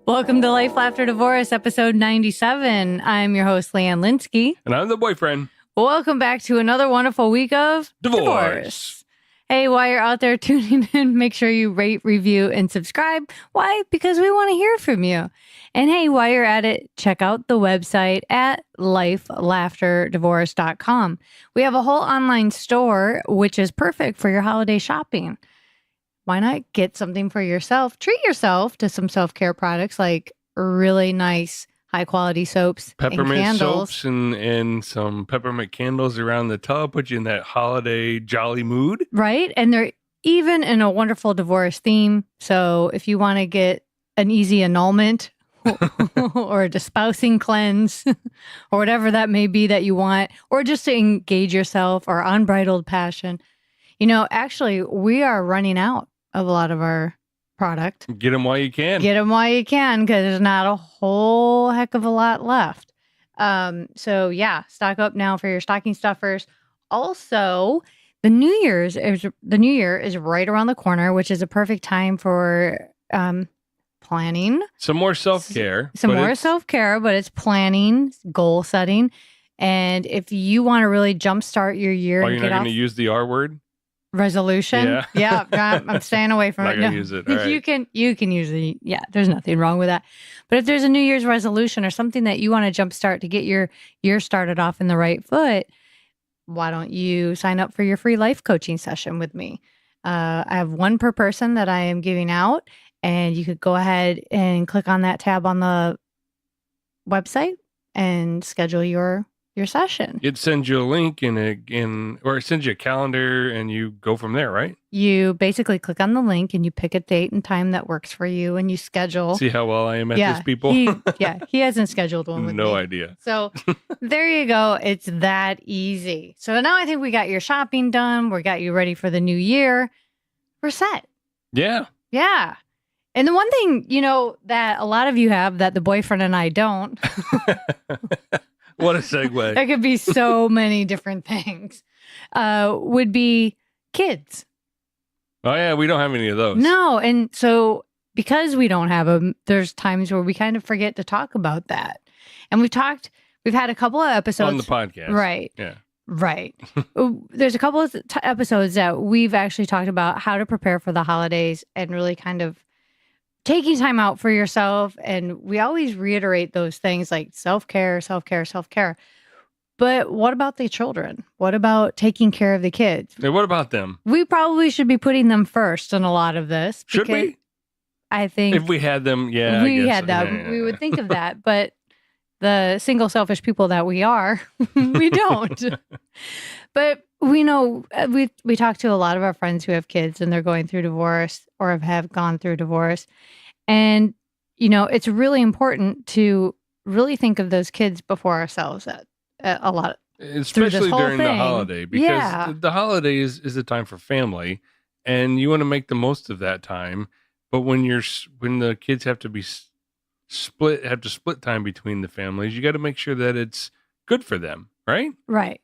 Welcome to Life, Laughter, Divorce, episode 97. I'm your host, Leanne Linsky. And I'm the boyfriend. Welcome back to another wonderful week of Divorce. Hey, while you're out there tuning in, make sure you rate, review, and subscribe. Why? Because we want to hear from you. And hey, while you're at it, check out the website at lifelaughterdivorce.com. We have a whole online store, which is perfect for your holiday shopping. Why not get something for yourself? Treat yourself to some self-care products like really nice, high-quality soaps Peppermint and candles. soaps and some peppermint candles around the tub. Put you in that holiday jolly mood. Right? And they're even in a wonderful divorce theme. So if you want to get an easy annulment or a despousing cleanse or whatever that may be that you want, or just to engage yourself or unbridled passion, you know, actually, we are running out of a lot of our product. Get them while you can. Get them while you can, because there's not a whole heck of a lot left. So yeah, stock up now for your stocking stuffers. Also, the New Year is right around the corner, which is a perfect time for planning. Some more self-care. Some more self-care, but it's planning, goal setting. And if you want to really jumpstart your year, you're not going to use the R word? Resolution. Yeah. I'm staying away from it. Not gonna use it. All right. You can use it. Yeah, there's nothing wrong with that. But if there's a New Year's resolution or something that you want to jumpstart to get your year started off in the right foot, why don't you sign up for your free life coaching session with me? I have one per person that I am giving out, and you could go ahead and click on that tab on the website and schedule your session. It sends you a link or it sends you a calendar and you go from there, right? You basically click on the link and you pick a date and time that works for you and you schedule. See how well I am at this, people? He hasn't scheduled one with me. No idea. So there you go. It's that easy. So now I think we got your shopping done. We got you ready for the new year. We're set. Yeah. Yeah. And the one thing, that a lot of you have that the boyfriend and I don't. What a segue. There could be so many different things. Would be kids. Oh, yeah. We don't have any of those. No. And so because we don't have them, there's times where we kind of forget to talk about that. And we've had a couple of episodes. On the podcast. Right. Yeah. Right. There's a couple of episodes that we've actually talked about how to prepare for the holidays and really kind of taking time out for yourself. And we always reiterate those things like self-care, self-care, self-care. But what about the children? What about taking care of the kids? Hey, what about them? We probably should be putting them first in a lot of this. Should we? I think if we had them, yeah. We had them. We would think of that. But the single selfish people that we are, we don't. But we know, we talk to a lot of our friends who have kids and they're going through divorce or have gone through divorce. And, it's really important to really think of those kids before ourselves a lot. Especially during the holiday, because the holiday is a time for family and you want to make the most of that time. But when the kids have to split time between the families, you got to make sure that it's good for them, right? Right.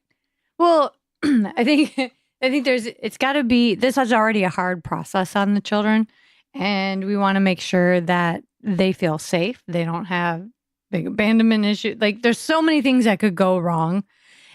Well, I think it's got to be, this is already a hard process on the children. And we want to make sure that they feel safe. They don't have big abandonment issues. Like there's so many things that could go wrong.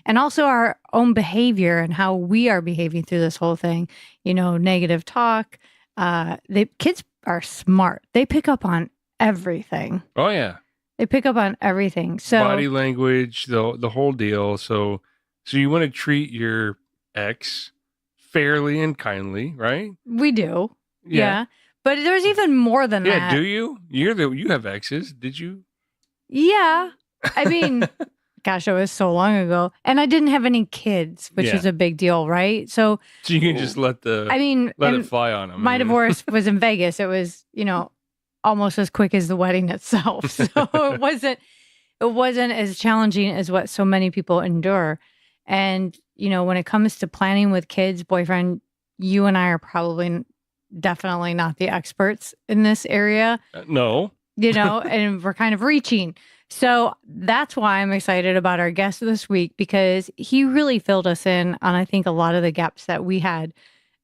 And also our own behavior and how we are behaving through this whole thing, negative talk. Kids are smart. They pick up on everything. Oh, yeah. They pick up on everything. So body language, the whole deal. So you want to treat your ex fairly and kindly, right? We do. Yeah. But there's even more than that. Yeah, do you? You have exes, did you? Yeah. I mean, gosh, it was so long ago. And I didn't have any kids, which is a big deal, right? So you can just let it fly on them. My divorce was in Vegas. It was, almost as quick as the wedding itself. So it wasn't as challenging as what so many people endure. And, when it comes to planning with kids, boyfriend, you and I are probably definitely not the experts in this area. No. And we're kind of reaching. So that's why I'm excited about our guest this week, because he really filled us in on, I think, a lot of the gaps that we had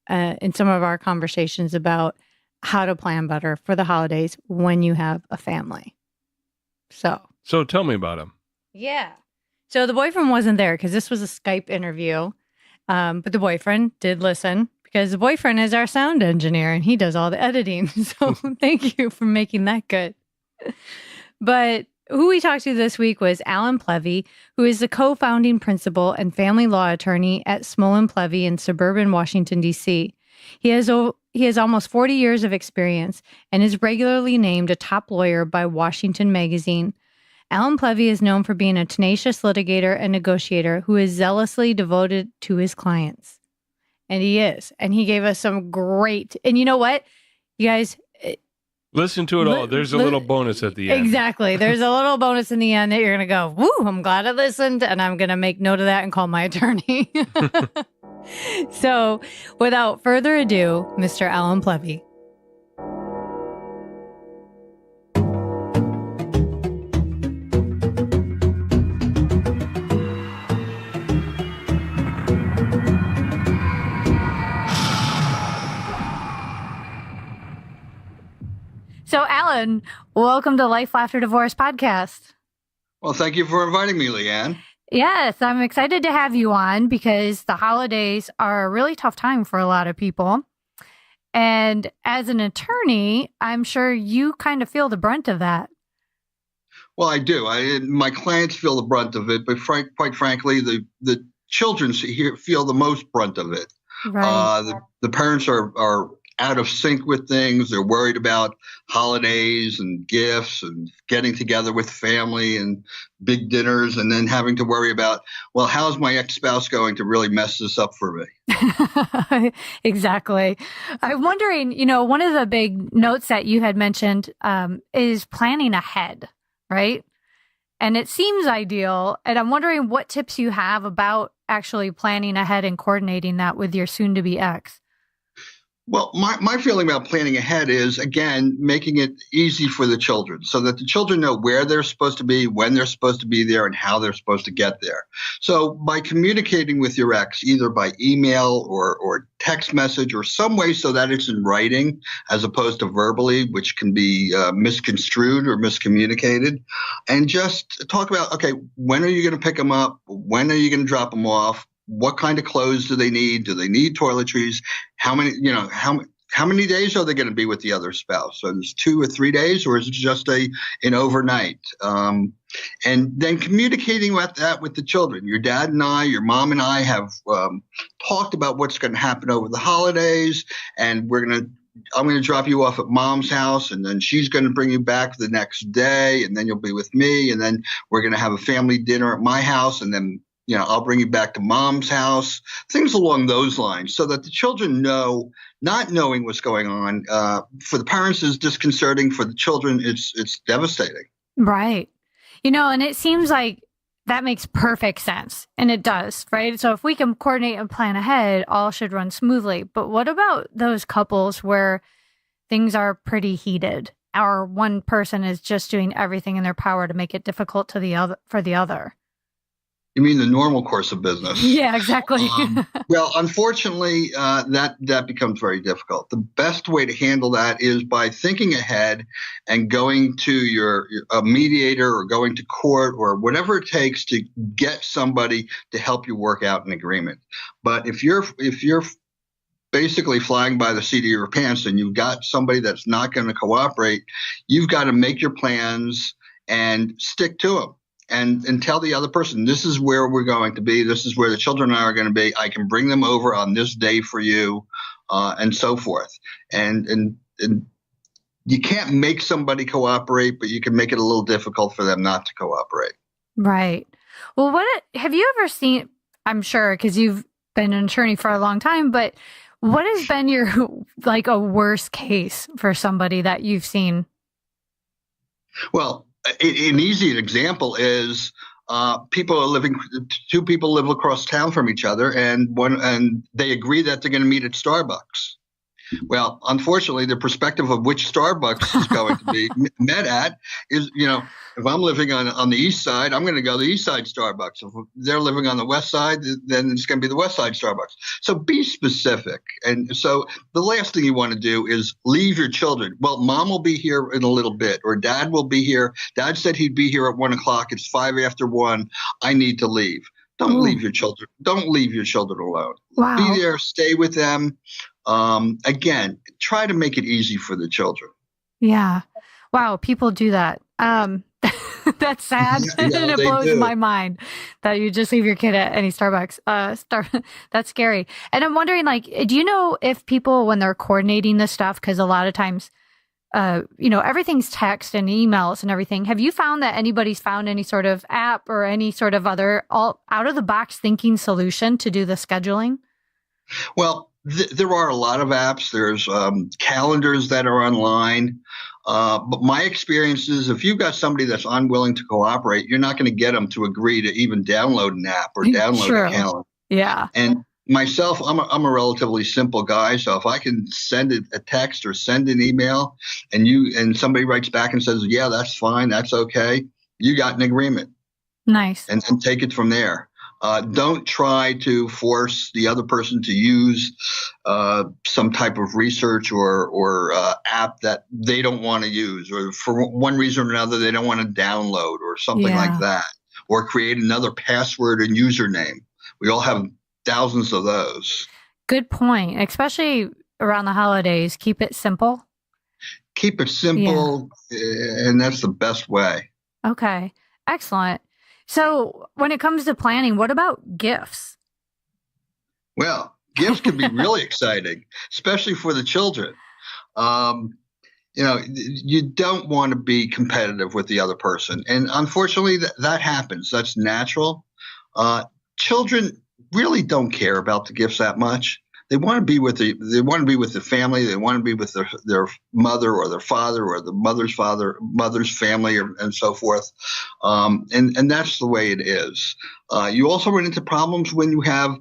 in some of our conversations about how to plan better for the holidays when you have a family. So tell me about him. Yeah. So the boyfriend wasn't there because this was a Skype interview. But the boyfriend did listen because the boyfriend is our sound engineer and he does all the editing. So thank you for making that good. But who we talked to this week was SmolenPlevy, who is the co-founding principal and family law attorney at SmolenPlevy in suburban Washington, D.C. He has almost 40 years of experience and is regularly named a top lawyer by Washington Magazine. SmolenPlevy is known for being a tenacious litigator and negotiator who is zealously devoted to his clients. And he is. And he gave us some great, and you know what? You guys, listen to it all. There's a little bonus at the end. Exactly. There's a little bonus in the end that you're going to go, woo, I'm glad I listened. And I'm going to make note of that and call my attorney. So without further ado, Mr. SmolenPlevy. So, Alan, welcome to Life, Laughter, Divorce podcast. Well, thank you for inviting me, Leanne. Yes, I'm excited to have you on because the holidays are a really tough time for a lot of people. And as an attorney, I'm sure you kind of feel the brunt of that. Well, I do. My clients feel the brunt of it, but quite frankly, the children feel the most brunt of it. Right. The parents are out of sync with things. They're worried about holidays and gifts and getting together with family and big dinners, and then having to worry about, well, how's my ex-spouse going to really mess this up for me? Exactly. I'm wondering, one of the big notes that you had mentioned is planning ahead, right? And it seems ideal. And I'm wondering what tips you have about actually planning ahead and coordinating that with your soon-to-be ex. Well, my feeling about planning ahead is, again, making it easy for the children so that the children know where they're supposed to be, when they're supposed to be there, and how they're supposed to get there. So by communicating with your ex, either by email or text message or some way so that it's in writing as opposed to verbally, which can be misconstrued or miscommunicated, and just talk about, okay, when are you going to pick them up? When are you going to drop them off? What kind of clothes do they need? Do they need toiletries? How many days are they going to be with the other spouse? So it's 2 or 3 days, or is it just an overnight? And then communicating with that with the children. Your dad and I, your mom and I have talked about what's going to happen over the holidays, and I'm going to drop you off at mom's house, and then she's going to bring you back the next day, and then you'll be with me, and then we're going to have a family dinner at my house, and then I'll bring you back to mom's house, things along those lines, so that the children know. Not knowing what's going on for the parents is disconcerting. For the children, it's devastating. Right. And it seems like that makes perfect sense. And it does, right? So if we can coordinate and plan ahead, all should run smoothly. But what about those couples where things are pretty heated, or one person is just doing everything in their power to make it difficult for the other? You mean the normal course of business? Yeah, exactly. Well, unfortunately, that becomes very difficult. The best way to handle that is by thinking ahead and going to a mediator or going to court or whatever it takes to get somebody to help you work out an agreement. But if you're basically flying by the seat of your pants and you've got somebody that's not going to cooperate, you've got to make your plans and stick to them. And tell the other person, this is where we're going to be. This is where the children and I are going to be. I can bring them over on this day for you, and so forth. And you can't make somebody cooperate, but you can make it a little difficult for them not to cooperate. Right. Well, have you ever seen, I'm sure, because you've been an attorney for a long time, but what has been your, a worst case for somebody that you've seen? Well, an easy example is two people live across town from each other, and they agree that they're going to meet at Starbucks. Well, unfortunately, the perspective of which Starbucks is going to be met at is, if I'm living on the east side, I'm going to go to the east side Starbucks. If they're living on the west side, then it's going to be the west side Starbucks. So be specific. And so the last thing you want to do is leave your children. Well, mom will be here in a little bit, or dad will be here. Dad said he'd be here at 1:00. It's 1:05. I need to leave. Don't leave your children. Don't leave your children alone. Wow. Be there. Stay with them. Again, try to make it easy for the children. Yeah. Wow. People do that. That's sad. And it blows my mind that you just leave your kid at any Starbucks. That's scary. And I'm wondering, do you know if people, when they're coordinating this stuff, because a lot of times, everything's text and emails and everything. Have you found that anybody's found any sort of app or any sort of other out of the box thinking solution to do the scheduling? Well, there are a lot of apps. There's calendars that are online. But my experience is if you've got somebody that's unwilling to cooperate, you're not going to get them to agree to even download an app or download a calendar. Yeah. And myself, I'm a relatively simple guy. So if I can send a text or send an email and somebody writes back and says, yeah, that's fine, that's okay, you got an agreement. Nice. And take it from there. Don't try to force the other person to use some type of research or app that they don't want to use, or for one reason or another they don't want to download or something like that, or create another password and username. We all have thousands of those. Good point. Especially around the holidays, keep it simple. Keep it simple, and that's the best way. Okay, excellent. So when it comes to planning, what about gifts? Well, gifts can be really exciting, especially for the children. You don't want to be competitive with the other person. And unfortunately, that happens. That's natural. Children really don't care about the gifts that much. They want to be with the family. They want to be with their mother or their father or the mother's family, and so forth. And that's the way it is. You also run into problems when you have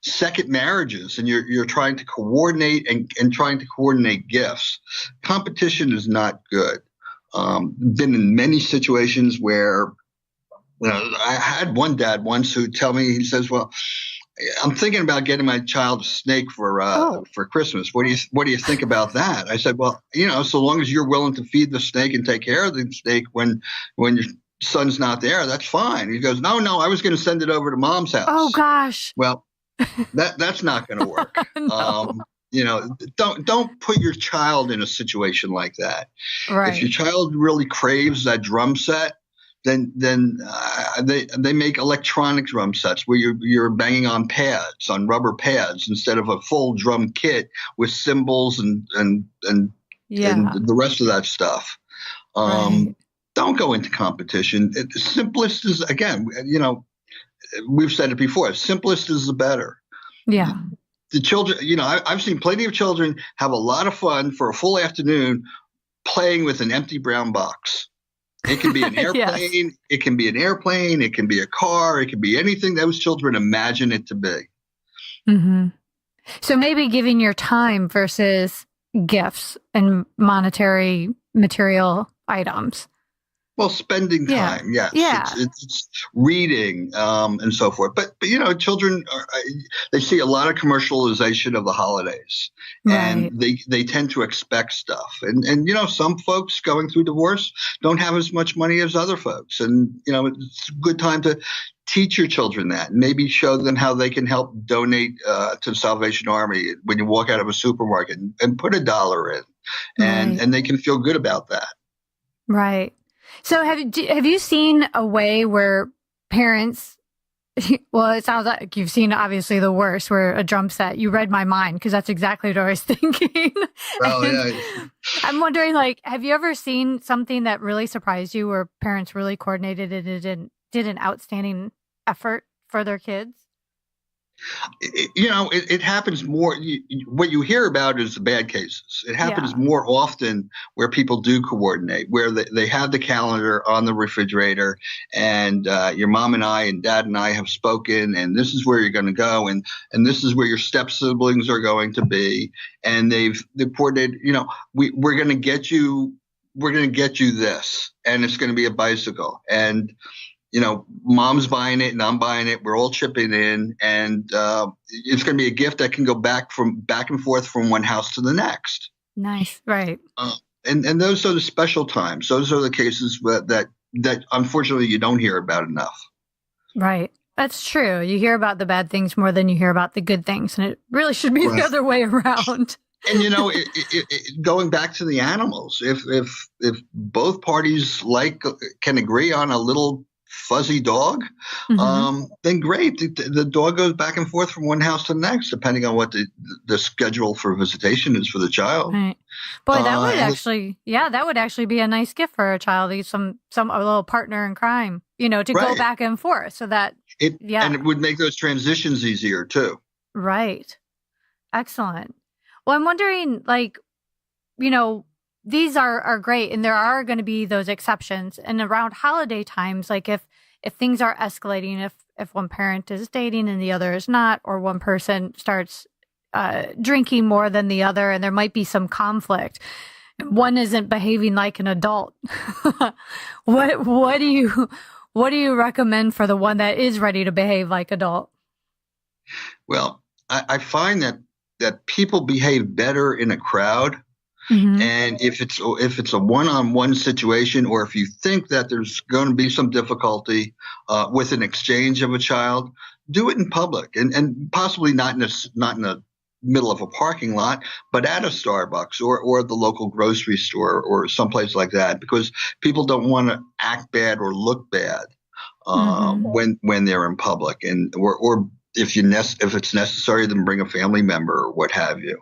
second marriages and you're trying to coordinate and trying to coordinate gifts. Competition is not good. Been in many situations where, I had one dad once who tell me, he says, well, I'm thinking about getting my child a snake for Christmas. What do you think about that? I said, well, so long as you're willing to feed the snake and take care of the snake when your son's not there, that's fine. He goes, no, I was going to send it over to mom's house. Oh gosh. Well, that's not going to work. No. Don't put your child in a situation like that. Right. If your child really craves that drum set, then they make electronic drum sets where you're banging on rubber pads instead of a full drum kit with cymbals and the rest of that stuff. Right. Don't go into competition. The simplest is, again, we've said it before, simplest is the better. Yeah. The children, I've seen plenty of children have a lot of fun for a full afternoon playing with an empty brown box. It can be an airplane. Yes. It can be an airplane. It can be a car. It can be anything those children imagine it to be. Mm-hmm. So maybe giving your time versus gifts and monetary material items. Well, spending time, yes. Yeah. It's reading and so forth. But children, they see a lot of commercialization of the holidays. Right. And they tend to expect stuff. And some folks going through divorce don't have as much money as other folks. And, it's a good time to teach your children that. And maybe show them how they can help donate to the Salvation Army when you walk out of a supermarket and put $1 in. And they can feel good about that. Right. So have you seen a way where parents, well, it sounds like you've seen obviously the worst, where a drum set, you read my mind, because that's exactly what I was thinking. Oh, yeah. I'm wondering, have you ever seen something that really surprised you where parents really coordinated it and did an outstanding effort for their kids? It happens more. What you hear about is the bad cases. It happens more often where people do coordinate, where they have the calendar on the refrigerator, and your mom and I and dad and I have spoken, and this is where you're going to go, and this is where your step siblings are going to be, and they've coordinated. We're going to get you. We're going to get you this, and it's going to be a bicycle, and mom's buying it and I'm buying it. We're all chipping in, and it's going to be a gift that can go back and forth from one house to the next. Nice, right? And those are the special times. Those are the cases that unfortunately you don't hear about enough. Right, that's true. You hear about the bad things more than you hear about the good things, and it really should be the other way around. And going back to the animals, if both parties can agree on a little fuzzy dog, then great. The dog goes back and forth from one house to the next, depending on what the schedule for visitation is for the child. Right. Boy, that would actually be a nice gift for a child. A little partner in crime, to go back and forth, so that and it would make those transitions easier too. Right. Excellent. Well, I'm wondering, these are great, and there are going to be those exceptions. And around holiday times, like if things are escalating, if one parent is dating and the other is not, or one person starts drinking more than the other, and there might be some conflict, one isn't behaving like an adult. What do you recommend for the one that is ready to behave like adult? Well, I find that people behave better in a crowd. And if it's a one-on-one situation, or if you think that there's going to be some difficulty with an exchange of a child, do it in public, and possibly not in the middle of a parking lot, but at a Starbucks or the local grocery store or someplace like that, because people don't want to act bad or look bad when they're in public, and or if it's necessary, then bring a family member or what have you.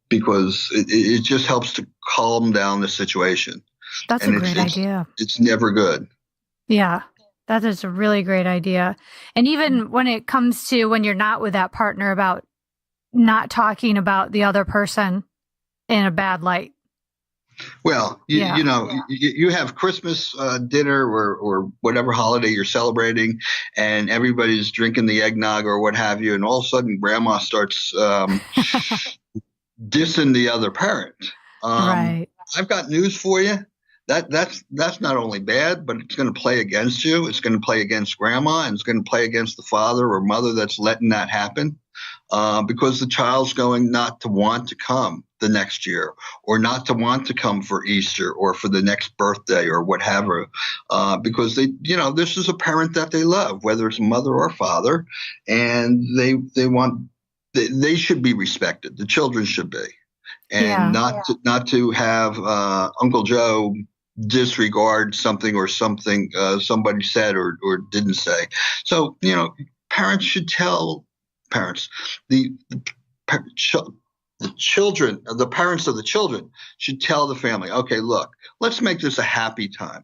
Because it just helps to calm down the situation. That's a great idea. It's never good. Yeah, that is a really great idea. And even when it comes to when you're not with that partner, about not talking about the other person in a bad light. Well, you have Christmas dinner or whatever holiday you're celebrating, and everybody's drinking the eggnog or what have you, and all of a sudden grandma starts dissing the other parent. Right. I've got news for you. That's not only bad, but it's going to play against you. It's going to play against grandma, and it's going to play against the father or mother that's letting that happen, because the child's going not to want to come the next year, or not to want to come for Easter or for the next birthday or whatever, because this is a parent that they love, whether it's mother or father, and they should be respected. The children should be, and not to have Uncle Joe disregard something somebody said or didn't say. So parents should tell parents the parents of the children should tell the family, okay, look, let's make this a happy time.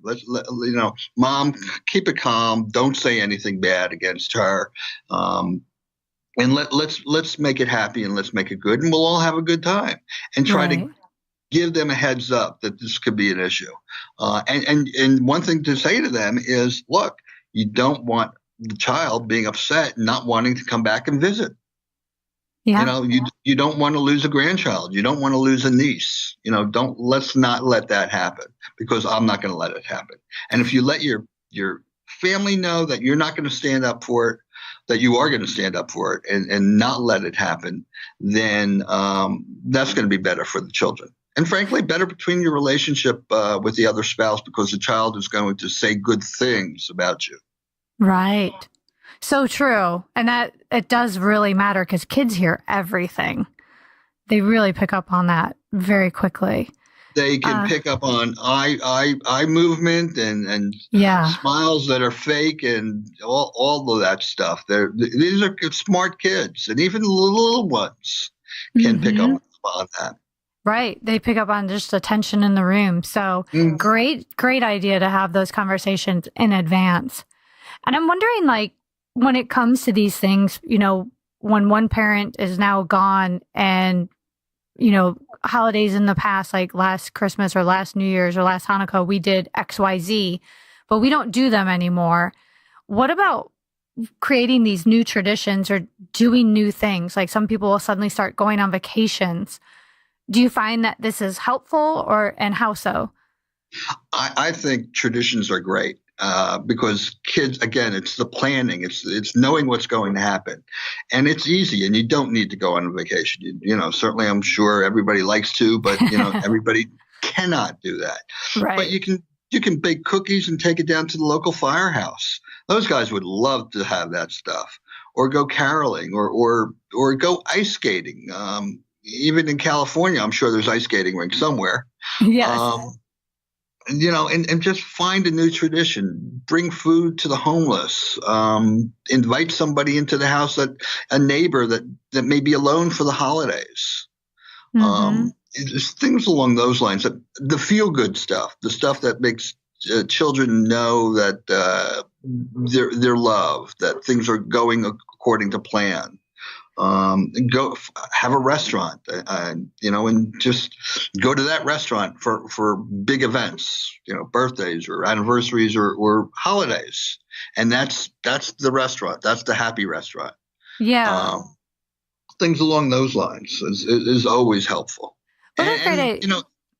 Mom, keep it calm. Don't say anything bad against her. And let's make it happy, and let's make it good, and we'll all have a good time, and try to give them a heads up that this could be an issue. And one thing to say to them is, look, you don't want the child being upset and not wanting to come back and visit. Yeah. You don't want to lose a grandchild. You don't want to lose a niece. Let's not let that happen, because I'm not going to let it happen. And if you let your family know that you're not going to stand up for it, that you are going to stand up for it and not let it happen, then that's going to be better for the children. And frankly, better between your relationship with the other spouse, because the child is going to say good things about you. Right. So true. And that it does really matter, because kids hear everything. They really pick up on that very quickly. They can pick up on eye movement and smiles that are fake and all of that stuff. These are smart kids, and even the little ones can pick up on that. Right. They pick up on just the tension in the room. So great idea to have those conversations in advance. And I'm wondering, when it comes to these things, when one parent is now gone and, holidays in the past, like last Christmas or last New Year's or last Hanukkah, we did XYZ, but we don't do them anymore. What about creating these new traditions or doing new things? Like some people will suddenly start going on vacations. Do you find that this is helpful and how so? I think traditions are great. Because kids, again, it's the planning, it's knowing what's going to happen, and it's easy, and you don't need to go on a vacation. Certainly, I'm sure everybody likes to, but everybody cannot do that. Right. But you can bake cookies and take it down to the local firehouse. Those guys would love to have that stuff, or go caroling, or go ice skating. Even in California, I'm sure there's ice skating rink somewhere. Yes. And just find a new tradition. Bring food to the homeless. Invite somebody into the house, a neighbor that may be alone for the holidays. Mm-hmm. Things along those lines. The feel good stuff, the stuff that makes children know that they're loved, that things are going according to plan. Go have a restaurant, and just go to that restaurant for big events, birthdays or anniversaries or holidays. And that's the restaurant. That's the happy restaurant. Yeah. Things along those lines is always helpful. Well,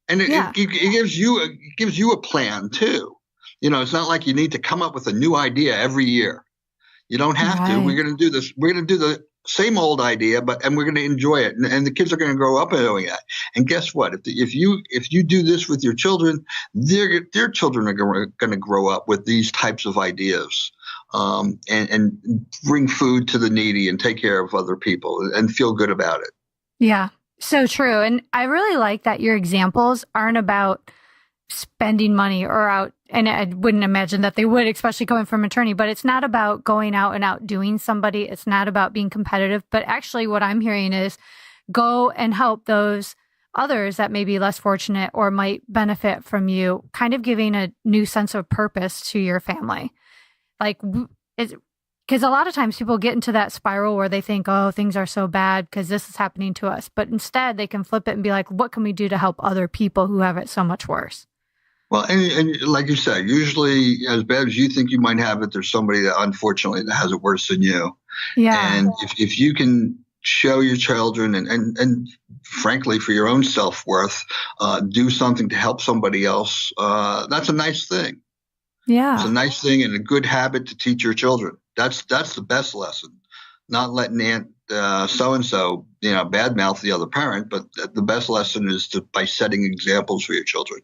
it gives you a plan too. It's not like you need to come up with a new idea every year. You don't have to. We're going to do this. We're going to do the same old idea, and we're going to enjoy it, and the kids are going to grow up doing that. And guess what? If you do this with your children, their children are going to grow up with these types of ideas, and bring food to the needy and take care of other people and feel good about it. Yeah, so true. And I really like that your examples aren't about spending money or out, and I wouldn't imagine that they would, especially coming from an attorney, but it's not about going out and outdoing somebody. It's not about being competitive, but actually what I'm hearing is go and help those others that may be less fortunate or might benefit from you, kind of giving a new sense of purpose to your family. Like, because a lot of times people get into that spiral where they think, oh, things are so bad because this is happening to us. But instead they can flip it and be like, what can we do to help other people who have it so much worse? Well, and like you said, usually as bad as you think you might have it, there's somebody that unfortunately that has it worse than you. Yeah. And if you can show your children and frankly for your own self-worth, do something to help somebody else, that's a nice thing. Yeah. It's a nice thing and a good habit to teach your children. That's the best lesson. Not letting Aunt so-and-so, badmouth the other parent, but the best lesson is by setting examples for your children.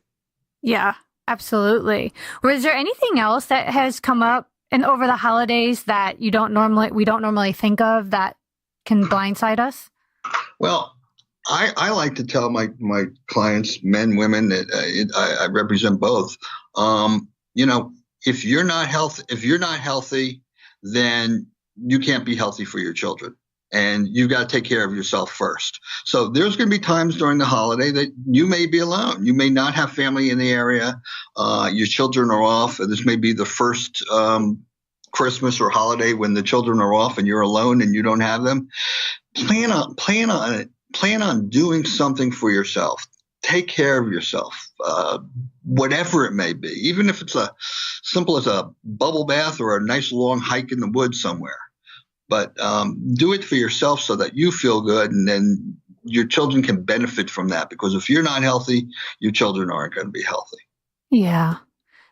Yeah, absolutely. Was there anything else that has come up over the holidays that we don't normally think of that can blindside us? Well, I like to tell my clients, men, women, that I represent both. If you're not healthy, then you can't be healthy for your children. And you've got to take care of yourself first. So there's going to be times during the holiday that you may be alone. You may not have family in the area. Your children are off. This may be the first Christmas or holiday when the children are off and you're alone and you don't have them. Plan on it. Plan on doing something for yourself. Take care of yourself, whatever it may be, even if it's as simple as a bubble bath or a nice long hike in the woods somewhere. But do it for yourself so that you feel good, and then your children can benefit from that. Because if you're not healthy, your children aren't going to be healthy. Yeah.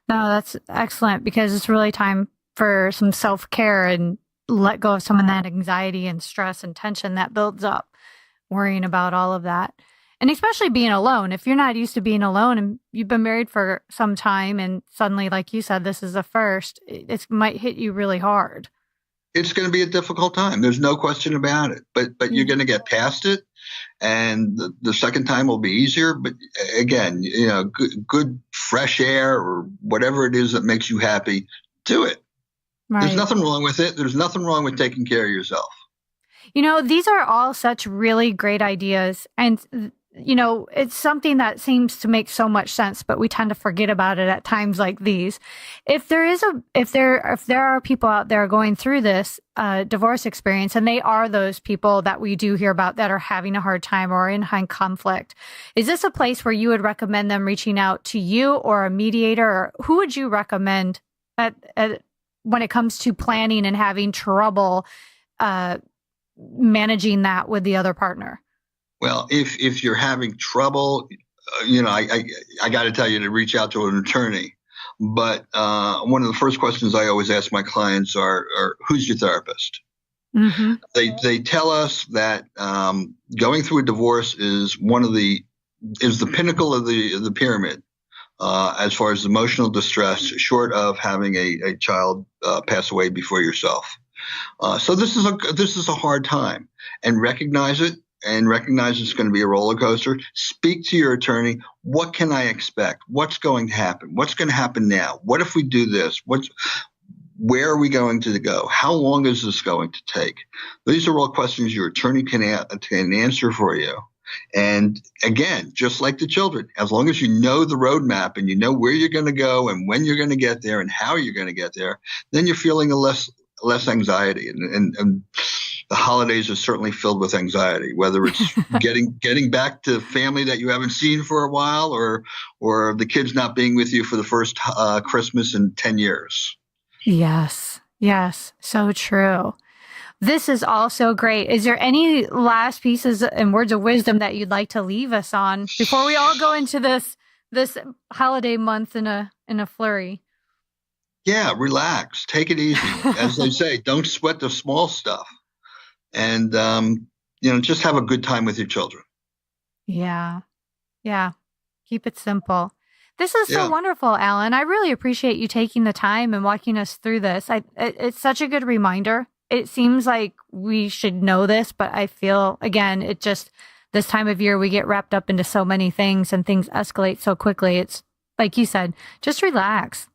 No, that's excellent, because it's really time for some self-care and let go of some of that anxiety and stress and tension that builds up, worrying about all of that. And especially being alone. If you're not used to being alone and you've been married for some time and suddenly, like you said, this is a first, it might hit you really hard. It's going to be a difficult time. There's no question about it. But you're going to get past it, and the second time will be easier. But again, good fresh air or whatever it is that makes you happy, do it. Right. There's nothing wrong with it. There's nothing wrong with taking care of yourself. These are all such really great ideas, and it's something that seems to make so much sense, but we tend to forget about it at times like these. If there are people out there going through this divorce experience, and they are those people that we do hear about that are having a hard time or in high conflict, is this a place where you would recommend them reaching out to you or a mediator? Or who would you recommend when it comes to planning and having trouble managing that with the other partner? Well, if you're having trouble, I got to tell you to reach out to an attorney. But one of the first questions I always ask my clients are who's your therapist? Mm-hmm. They tell us that going through a divorce is the pinnacle of the pyramid as far as emotional distress, short of having a child pass away before yourself. So this is a hard time, and recognize it. And recognize it's going to be a roller coaster. Speak to your attorney. What can I expect? What's going to happen? What's going to happen now? What if we do this? Where are we going to go? How long is this going to take? These are all questions your attorney can answer for you. And again, just like the children, as long as you know the roadmap and you know where you're going to go and when you're going to get there and how you're going to get there, then you're feeling less anxiety. And the holidays are certainly filled with anxiety, whether it's getting back to family that you haven't seen for a while, or the kids not being with you for the first Christmas in 10 years. Yes, so true. This is also great. Is there any last pieces and words of wisdom that you'd like to leave us on before we all go into this holiday month in a flurry? Yeah, relax, take it easy. As they say, don't sweat the small stuff. And, just have a good time with your children. Yeah. Keep it simple. This is so wonderful, Alan. I really appreciate you taking the time and walking us through this. It's such a good reminder. It seems like we should know this, but I feel, again, it just, this time of year, we get wrapped up into so many things and things escalate so quickly. It's like you said, just relax,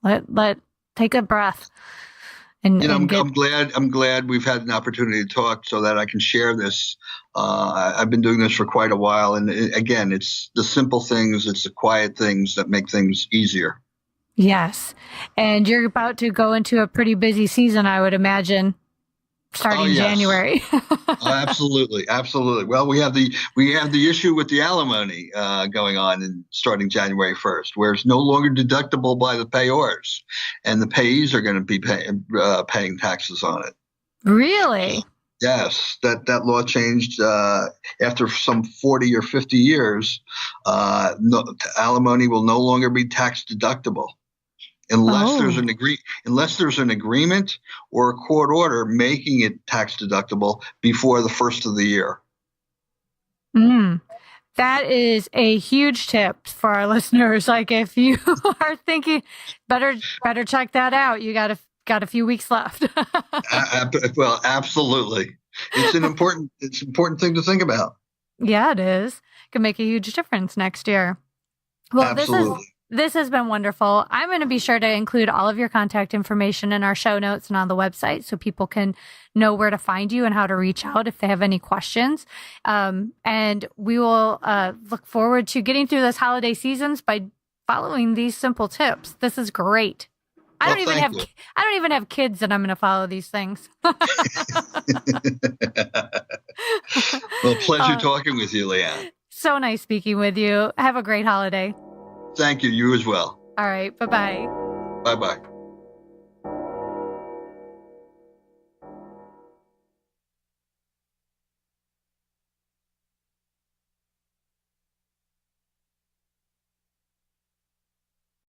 take a breath. And I'm glad we've had an opportunity to talk so that I can share this. I've been doing this for quite a while. And again, it's the simple things, it's the quiet things that make things easier. Yes. And you're about to go into a pretty busy season, I would imagine, starting January. Absolutely. Well, we have the issue with the alimony going on and starting January 1st, where it's no longer deductible by the payors, and the payees are going to be paying taxes on it. Really? Yes, that law changed after some 40 or 50 years. Alimony will no longer be tax deductible. Unless there's an agreement or a court order making it tax deductible before the first of the year. That is a huge tip for our listeners. Like, if you are thinking, better check that out. You got a few weeks left. Well, absolutely. It's an important thing to think about. Yeah, it is. It can make a huge difference next year. Well, absolutely. This has been wonderful. I'm going to be sure to include all of your contact information in our show notes and on the website so people can know where to find you and how to reach out if they have any questions. And we will look forward to getting through this holiday seasons by following these simple tips. This is great. I don't even have kids, and I'm going to follow these things. Well, pleasure talking with you, Leanne. So nice speaking with you. Have a great holiday. Thank you. You as well. All right. Bye-bye. Bye-bye.